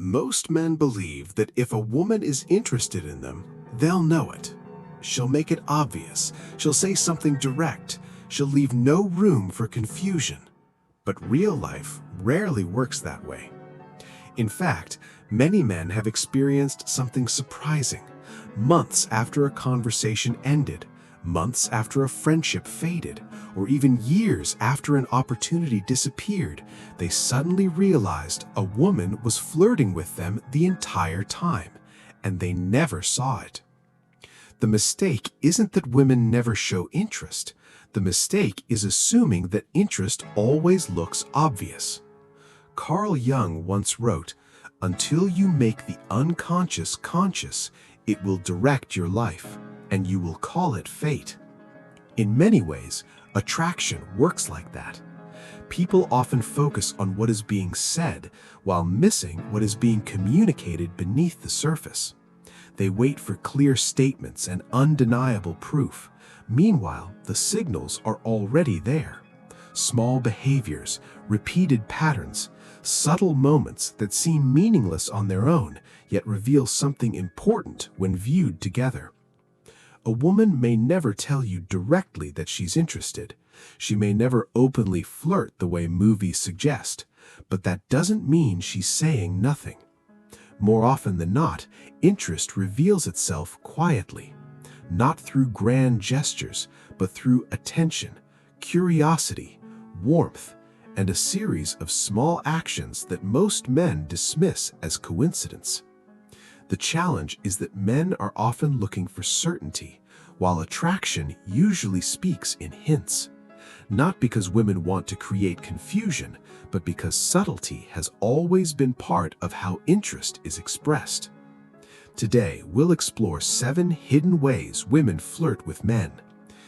Most men believe that if a woman is interested in them, they'll know it. She'll make it obvious. She'll say something direct. She'll leave no room for confusion. But real life rarely works that way. In fact, many men have experienced something surprising. Months after a conversation ended, months after a friendship faded, or even years after an opportunity disappeared, they suddenly realized a woman was flirting with them the entire time, and they never saw it. The mistake isn't that women never show interest. The mistake is assuming that interest always looks obvious. Carl Jung once wrote, "Until you make the unconscious conscious, it will direct your life, and you will call it fate." In many ways, attraction works like that. People often focus on what is being said while missing what is being communicated beneath the surface. They wait for clear statements and undeniable proof. Meanwhile, the signals are already there. Small behaviors, repeated patterns, subtle moments that seem meaningless on their own, yet reveal something important when viewed together. A woman may never tell you directly that she's interested. She may never openly flirt the way movies suggest, but that doesn't mean she's saying nothing. More often than not, interest reveals itself quietly, not through grand gestures, but through attention, curiosity, warmth, and a series of small actions that most men dismiss as coincidence. The challenge is that men are often looking for certainty, while attraction usually speaks in hints. Not because women want to create confusion, but because subtlety has always been part of how interest is expressed. Today, we'll explore 7 hidden ways women flirt with men.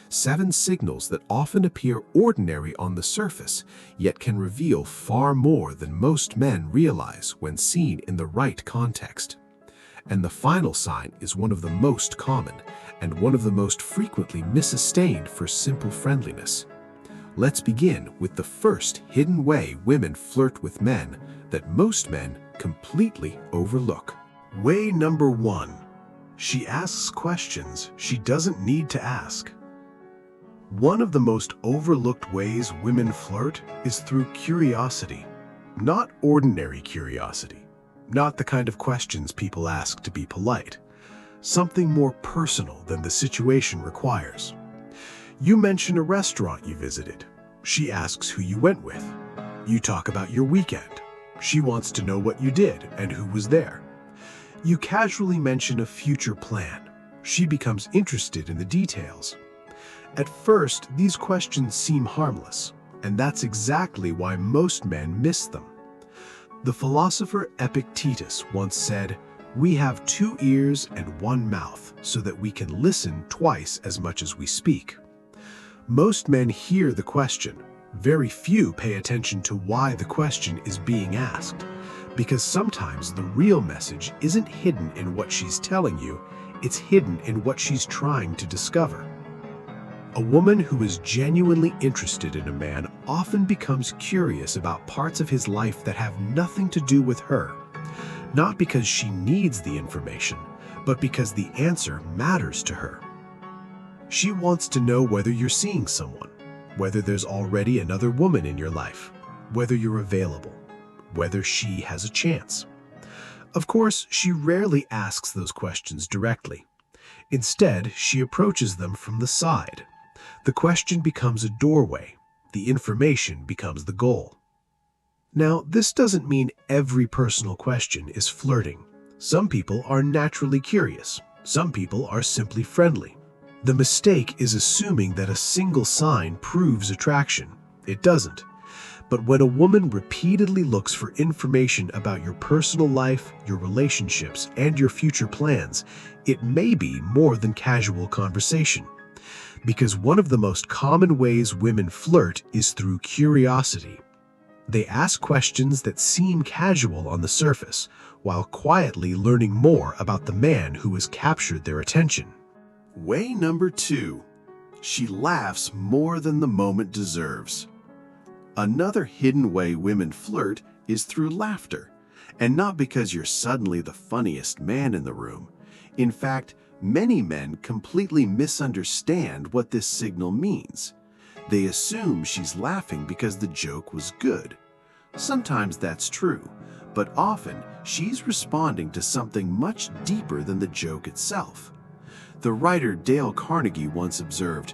7 signals that often appear ordinary on the surface, yet can reveal far more than most men realize when seen in the right context. And the final sign is one of the most common, and one of the most frequently missustained for simple friendliness. Let's begin with the first hidden way women flirt with men that most men completely overlook. Way number 1. She asks questions she doesn't need to ask. One of the most overlooked ways women flirt is through curiosity. Not ordinary curiosity. Not the kind of questions people ask to be polite. Something more personal than the situation requires. You mention a restaurant you visited. She asks who you went with. You talk about your weekend. She wants to know what you did and who was there. You casually mention a future plan. She becomes interested in the details. At first, these questions seem harmless, and that's exactly why most men miss them. The philosopher Epictetus once said, "We have 2 ears and 1 mouth, so that we can listen twice as much as we speak." Most men hear the question. Very few pay attention to why the question is being asked, because sometimes the real message isn't hidden in what she's telling you, it's hidden in what she's trying to discover. A woman who is genuinely interested in a man often becomes curious about parts of his life that have nothing to do with her, not because she needs the information, but because the answer matters to her. She wants to know whether you're seeing someone, whether there's already another woman in your life, whether you're available, whether she has a chance. Of course, she rarely asks those questions directly. Instead, she approaches them from the side. The question becomes a doorway. The information becomes the goal. Now, this doesn't mean every personal question is flirting. Some people are naturally curious. Some people are simply friendly. The mistake is assuming that a single sign proves attraction. It doesn't. But when a woman repeatedly looks for information about your personal life, your relationships, and your future plans, it may be more than casual conversation. Because one of the most common ways women flirt is through curiosity. They ask questions that seem casual on the surface, while quietly learning more about the man who has captured their attention. Way number 2. She laughs more than the moment deserves. Another hidden way women flirt is through laughter. And not because you're suddenly the funniest man in the room. In fact, many men completely misunderstand what this signal means. They assume she's laughing because the joke was good. Sometimes that's true, but often she's responding to something much deeper than the joke itself. The writer Dale Carnegie once observed,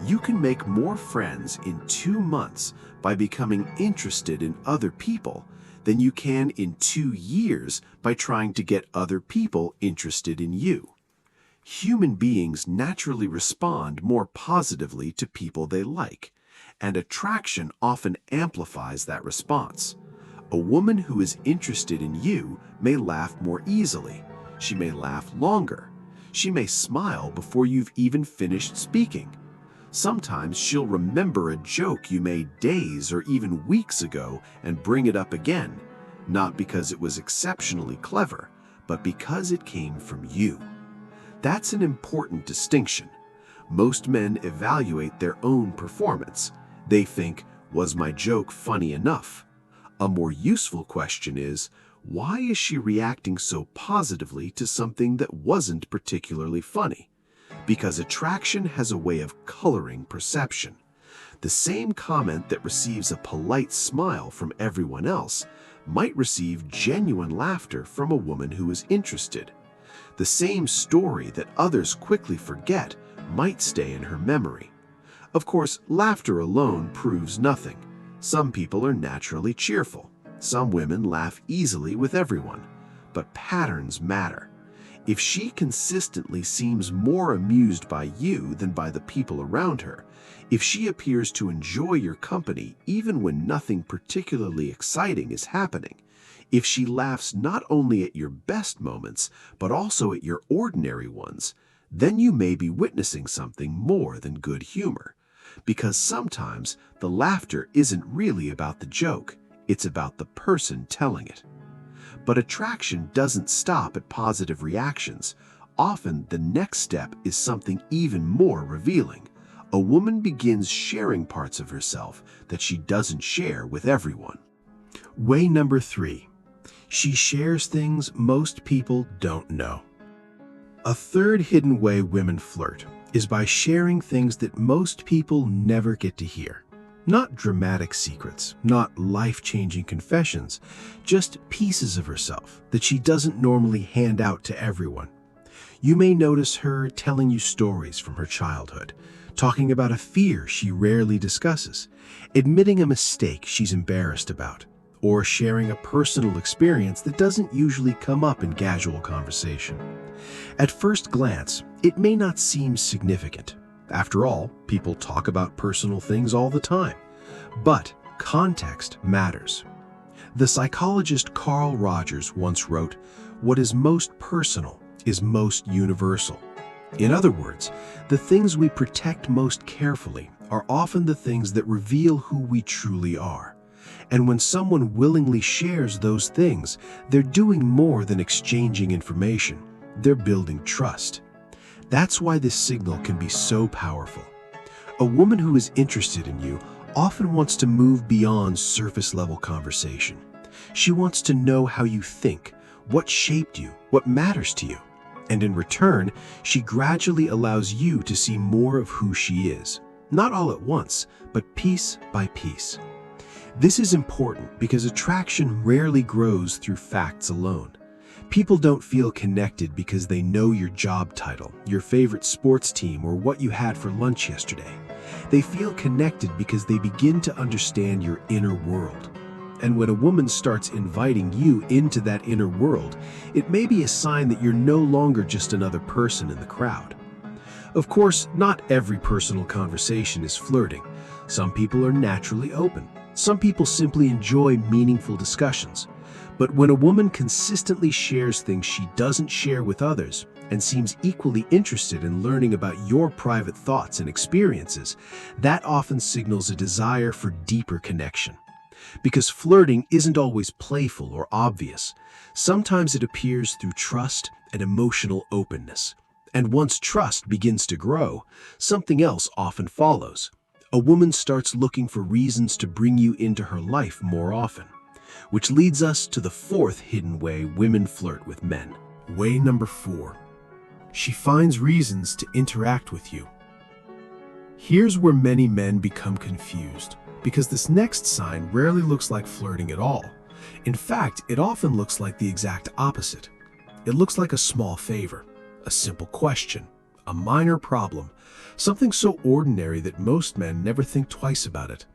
"You can make more friends in 2 months by becoming interested in other people than you can in 2 years by trying to get other people interested in you." Human beings naturally respond more positively to people they like, and attraction often amplifies that response. A woman who is interested in you may laugh more easily. She may laugh longer. She may smile before you've even finished speaking. Sometimes she'll remember a joke you made days or even weeks ago and bring it up again, not because it was exceptionally clever, but because it came from you. That's an important distinction. Most men evaluate their own performance. They think, "Was my joke funny enough?" A more useful question is, why is she reacting so positively to something that wasn't particularly funny? Because attraction has a way of coloring perception. The same comment that receives a polite smile from everyone else might receive genuine laughter from a woman who is interested. The same story that others quickly forget might stay in her memory. Of course, laughter alone proves nothing. Some people are naturally cheerful. Some women laugh easily with everyone. But patterns matter. If she consistently seems more amused by you than by the people around her, if she appears to enjoy your company even when nothing particularly exciting is happening, if she laughs not only at your best moments, but also at your ordinary ones, then you may be witnessing something more than good humor. Because sometimes the laughter isn't really about the joke, it's about the person telling it. But attraction doesn't stop at positive reactions. Often the next step is something even more revealing. A woman begins sharing parts of herself that she doesn't share with everyone. Way number 3. She shares things most people don't know. A third hidden way women flirt is by sharing things that most people never get to hear. Not dramatic secrets, not life-changing confessions, just pieces of herself that she doesn't normally hand out to everyone. You may notice her telling you stories from her childhood, talking about a fear she rarely discusses, admitting a mistake she's embarrassed about, or sharing a personal experience that doesn't usually come up in casual conversation. At first glance, it may not seem significant. After all, people talk about personal things all the time. But context matters. The psychologist Carl Rogers once wrote, "What is most personal is most universal." In other words, the things we protect most carefully are often the things that reveal who we truly are. And when someone willingly shares those things, they're doing more than exchanging information. They're building trust. That's why this signal can be so powerful. A woman who is interested in you often wants to move beyond surface-level conversation. She wants to know how you think, what shaped you, what matters to you. And in return, she gradually allows you to see more of who she is. Not all at once, but piece by piece. This is important because attraction rarely grows through facts alone. People don't feel connected because they know your job title, your favorite sports team, or what you had for lunch yesterday. They feel connected because they begin to understand your inner world. And when a woman starts inviting you into that inner world, it may be a sign that you're no longer just another person in the crowd. Of course, not every personal conversation is flirting. Some people are naturally open. Some people simply enjoy meaningful discussions. But when a woman consistently shares things she doesn't share with others and seems equally interested in learning about your private thoughts and experiences, that often signals a desire for deeper connection. Because flirting isn't always playful or obvious. Sometimes it appears through trust and emotional openness. And once trust begins to grow, something else often follows. A woman starts looking for reasons to bring you into her life more often. Which leads us to the fourth hidden way women flirt with men. Way number 4. She finds reasons to interact with you. Here's where many men become confused, because this next sign rarely looks like flirting at all. In fact, it often looks like the exact opposite. It looks like a small favor, a simple question, a minor problem, something so ordinary that most men never think twice about it.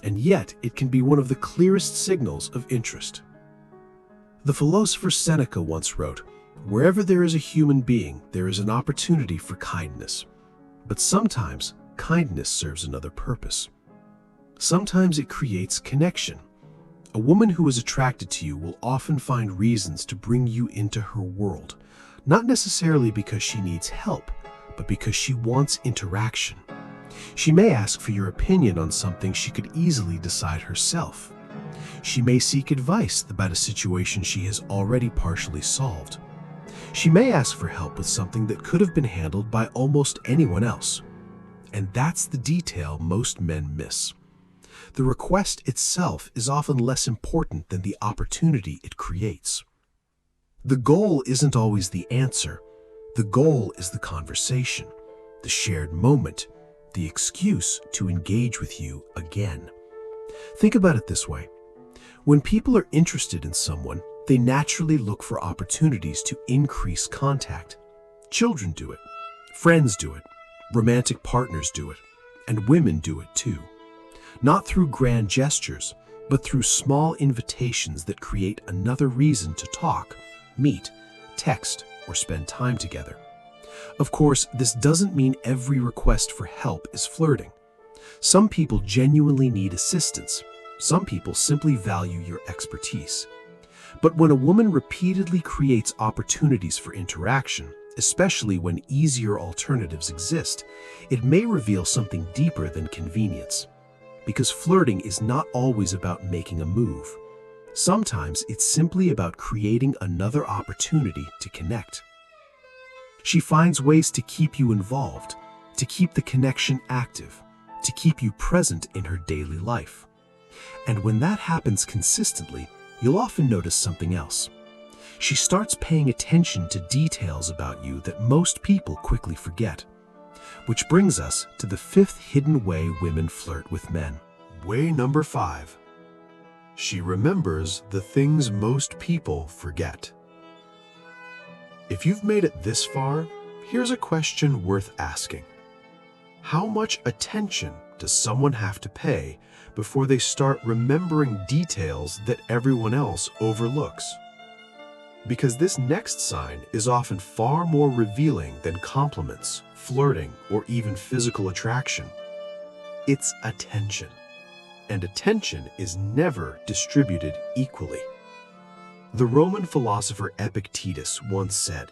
And yet, it can be one of the clearest signals of interest. The philosopher Seneca once wrote, "Wherever there is a human being, there is an opportunity for kindness. But sometimes, kindness serves another purpose. Sometimes it creates connection. A woman who is attracted to you will often find reasons to bring you into her world, not necessarily because she needs help, but because she wants interaction. She may ask for your opinion on something she could easily decide herself. She may seek advice about a situation she has already partially solved. She may ask for help with something that could have been handled by almost anyone else." And that's the detail most men miss. The request itself is often less important than the opportunity it creates. The goal isn't always the answer. The goal is the conversation, the shared moment, the excuse to engage with you again. Think about it this way. When people are interested in someone, they naturally look for opportunities to increase contact. Children do it, friends do it, romantic partners do it, and women do it too. Not through grand gestures, but through small invitations that create another reason to talk, meet, text, or spend time together. Of course, this doesn't mean every request for help is flirting. Some people genuinely need assistance. Some people simply value your expertise. But when a woman repeatedly creates opportunities for interaction, especially when easier alternatives exist, it may reveal something deeper than convenience. Because flirting is not always about making a move. Sometimes it's simply about creating another opportunity to connect. She finds ways to keep you involved, to keep the connection active, to keep you present in her daily life. And when that happens consistently, you'll often notice something else. She starts paying attention to details about you that most people quickly forget. Which brings us to the fifth hidden way women flirt with men. Way number 5. She remembers the things most people forget. If you've made it this far, here's a question worth asking. How much attention does someone have to pay before they start remembering details that everyone else overlooks? Because this next sign is often far more revealing than compliments, flirting, or even physical attraction. It's attention. And attention is never distributed equally. The Roman philosopher Epictetus once said,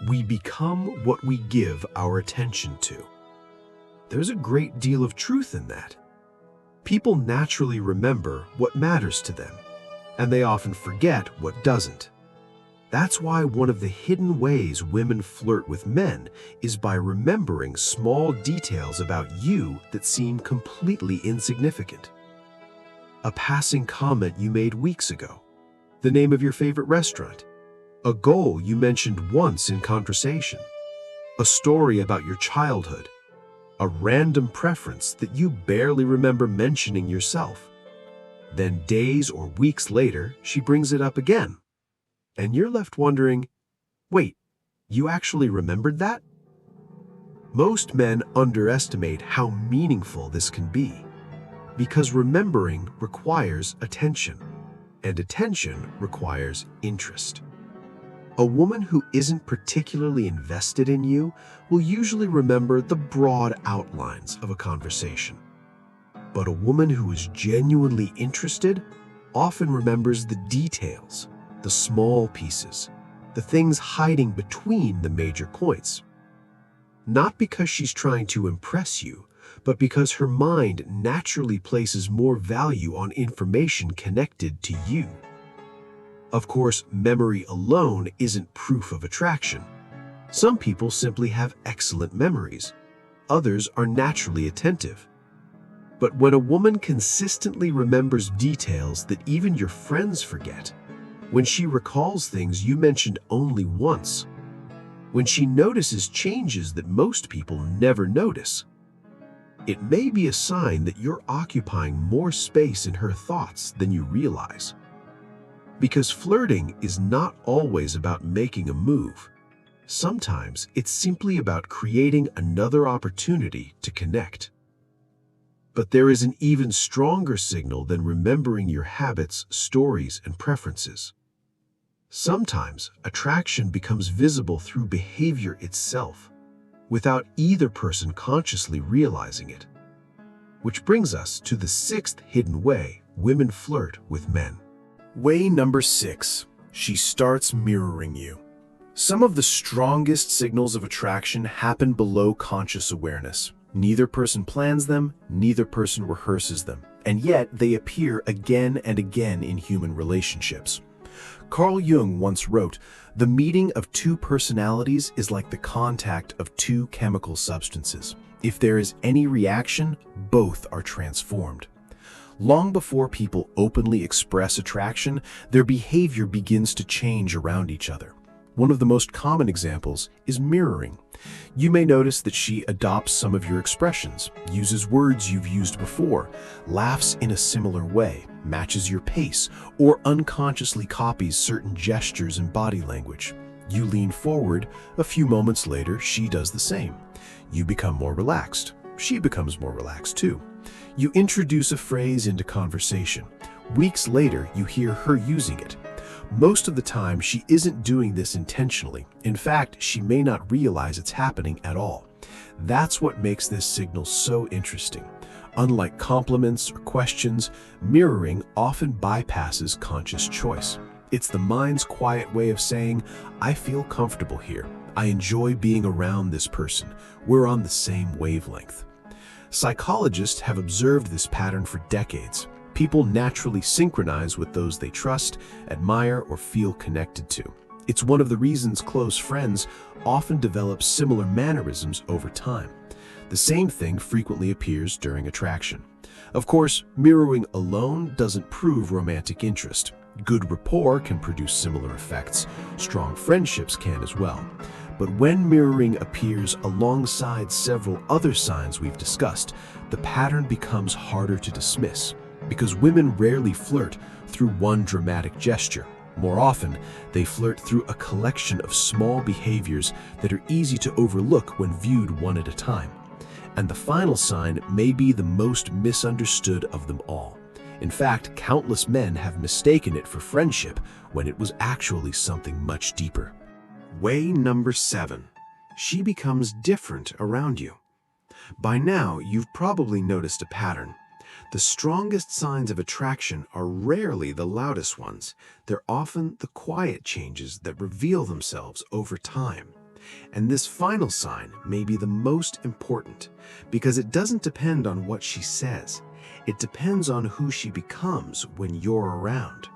"We become what we give our attention to." There's a great deal of truth in that. People naturally remember what matters to them, and they often forget what doesn't. That's why one of the hidden ways women flirt with men is by remembering small details about you that seem completely insignificant. A passing comment you made weeks ago, the name of your favorite restaurant, a goal you mentioned once in conversation, a story about your childhood, a random preference that you barely remember mentioning yourself. Then days or weeks later, she brings it up again. And you're left wondering, wait, you actually remembered that? Most men underestimate how meaningful this can be, because remembering requires attention, and attention requires interest. A woman who isn't particularly invested in you will usually remember the broad outlines of a conversation. But a woman who is genuinely interested often remembers the details, the small pieces, the things hiding between the major points. Not because she's trying to impress you, but because her mind naturally places more value on information connected to you. Of course, memory alone isn't proof of attraction. Some people simply have excellent memories. Others are naturally attentive. But when a woman consistently remembers details that even your friends forget, when she recalls things you mentioned only once, when she notices changes that most people never notice, it may be a sign that you're occupying more space in her thoughts than you realize. Because flirting is not always about making a move. Sometimes it's simply about creating another opportunity to connect. But there is an even stronger signal than remembering your habits, stories, and preferences. Sometimes attraction becomes visible through behavior itself, without either person consciously realizing it. Which brings us to the sixth hidden way women flirt with men. Way number 6. She starts mirroring you. Some of the strongest signals of attraction happen below conscious awareness. Neither person plans them, neither person rehearses them, and yet they appear again and again in human relationships. Carl Jung once wrote, "The meeting of two personalities is like the contact of two chemical substances. If there is any reaction, both are transformed." Long before people openly express attraction, their behavior begins to change around each other. One of the most common examples is mirroring. You may notice that she adopts some of your expressions, uses words you've used before, laughs in a similar way, matches your pace, or unconsciously copies certain gestures and body language. You lean forward, a few moments later she does the same. You become more relaxed. She becomes more relaxed too. You introduce a phrase into conversation. Weeks later, you hear her using it. Most of the time, she isn't doing this intentionally. In fact, she may not realize it's happening at all. That's what makes this signal so interesting. Unlike compliments or questions, mirroring often bypasses conscious choice. It's the mind's quiet way of saying, "I feel comfortable here. I enjoy being around this person. We're on the same wavelength." Psychologists have observed this pattern for decades. People naturally synchronize with those they trust, admire, or feel connected to. It's one of the reasons close friends often develop similar mannerisms over time. The same thing frequently appears during attraction. Of course, mirroring alone doesn't prove romantic interest. Good rapport can produce similar effects. Strong friendships can as well. But when mirroring appears alongside several other signs we've discussed, the pattern becomes harder to dismiss. Because women rarely flirt through one dramatic gesture. More often, they flirt through a collection of small behaviors that are easy to overlook when viewed one at a time. And the final sign may be the most misunderstood of them all. In fact, countless men have mistaken it for friendship when it was actually something much deeper. Way number 7. She becomes different around you. By now, you've probably noticed a pattern. The strongest signs of attraction are rarely the loudest ones. They're often the quiet changes that reveal themselves over time. And this final sign may be the most important because it doesn't depend on what she says. It depends on who she becomes when you're around.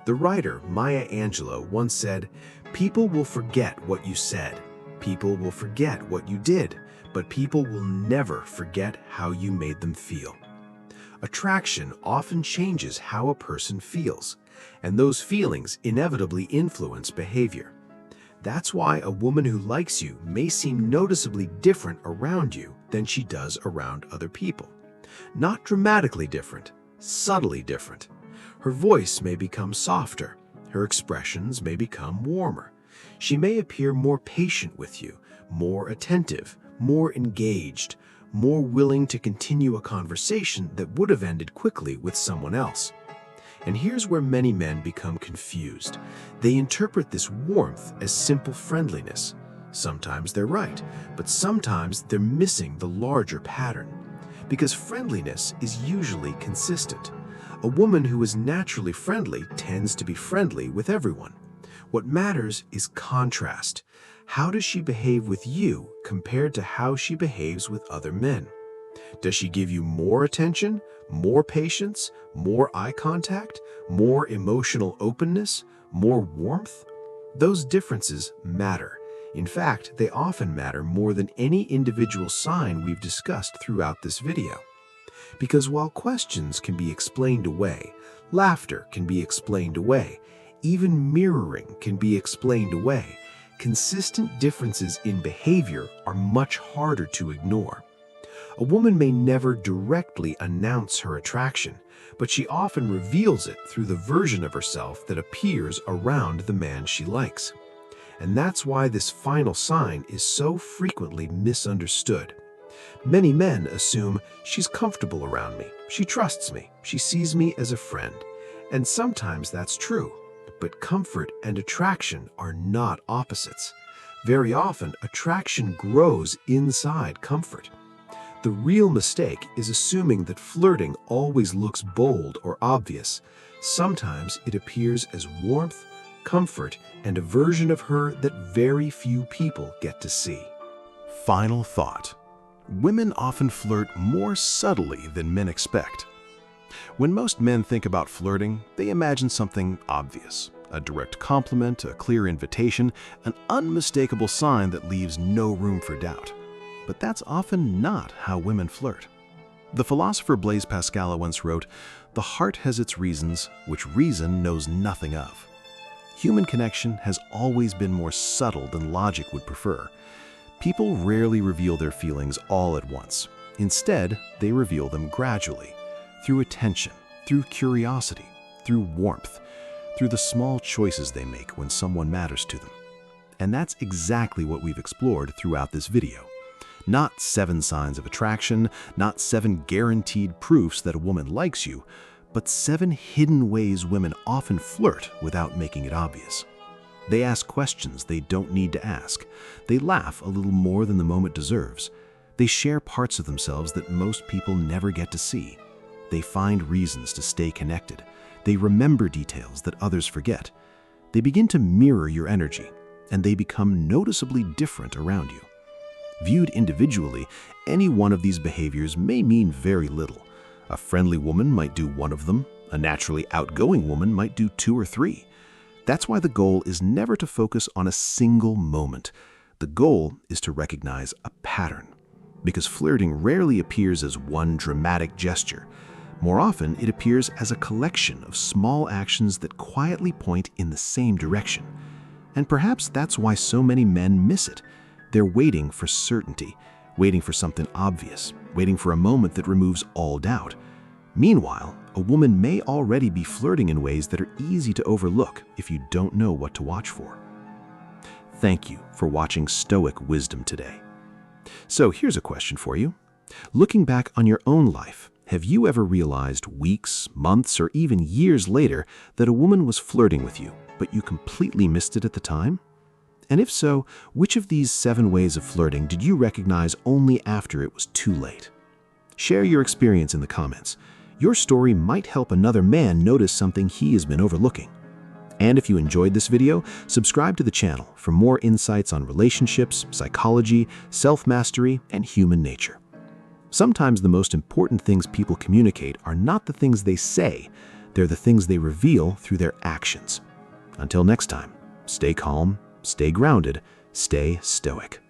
The writer Maya Angelou once said, "People will forget what you said. People will forget what you did, but people will never forget how you made them feel." Attraction often changes how a person feels, and those feelings inevitably influence behavior. That's why a woman who likes you may seem noticeably different around you than she does around other people. Not dramatically different, subtly different. Her voice may become softer. Her expressions may become warmer. She may appear more patient with you, more attentive, more engaged, more willing to continue a conversation that would have ended quickly with someone else. And here's where many men become confused. They interpret this warmth as simple friendliness. Sometimes they're right, but sometimes they're missing the larger pattern. Because friendliness is usually consistent. A woman who is naturally friendly tends to be friendly with everyone. What matters is contrast. How does she behave with you compared to how she behaves with other men? Does she give you more attention, more patience, more eye contact, more emotional openness, more warmth? Those differences matter. In fact, they often matter more than any individual sign we've discussed throughout this video. Because while questions can be explained away, laughter can be explained away, even mirroring can be explained away, consistent differences in behavior are much harder to ignore. A woman may never directly announce her attraction, but she often reveals it through the version of herself that appears around the man she likes. And that's why this final sign is so frequently misunderstood. Many men assume she's comfortable around me, she trusts me, she sees me as a friend. And sometimes that's true, but comfort and attraction are not opposites. Very often, attraction grows inside comfort. The real mistake is assuming that flirting always looks bold or obvious. Sometimes it appears as warmth, comfort, and a version of her that very few people get to see. Final thought. Women often flirt more subtly than men expect. When most men think about flirting, they imagine something obvious. A direct compliment, a clear invitation, an unmistakable sign that leaves no room for doubt. But that's often not how women flirt. The philosopher Blaise Pascal once wrote, "The heart has its reasons, which reason knows nothing of." Human connection has always been more subtle than logic would prefer. People rarely reveal their feelings all at once. Instead, they reveal them gradually, through attention, through curiosity, through warmth, through the small choices they make when someone matters to them. And that's exactly what we've explored throughout this video. Not 7 signs of attraction, not 7 guaranteed proofs that a woman likes you, but 7 hidden ways women often flirt without making it obvious. They ask questions they don't need to ask. They laugh a little more than the moment deserves. They share parts of themselves that most people never get to see. They find reasons to stay connected. They remember details that others forget. They begin to mirror your energy, and they become noticeably different around you. Viewed individually, any one of these behaviors may mean very little. A friendly woman might do one of them. A naturally outgoing woman might do 2 or 3. That's why the goal is never to focus on a single moment. The goal is to recognize a pattern. Because flirting rarely appears as one dramatic gesture. More often, it appears as a collection of small actions that quietly point in the same direction. And perhaps that's why so many men miss it. They're waiting for certainty, waiting for something obvious, waiting for a moment that removes all doubt. Meanwhile, a woman may already be flirting in ways that are easy to overlook if you don't know what to watch for. Thank you for watching Stoic Wisdom today. So here's a question for you. Looking back on your own life, have you ever realized weeks, months, or even years later that a woman was flirting with you, but you completely missed it at the time? And if so, which of these 7 ways of flirting did you recognize only after it was too late? Share your experience in the comments. Your story might help another man notice something he has been overlooking. And if you enjoyed this video, subscribe to the channel for more insights on relationships, psychology, self-mastery, and human nature. Sometimes the most important things people communicate are not the things they say, they're the things they reveal through their actions. Until next time, stay calm, stay grounded, stay stoic.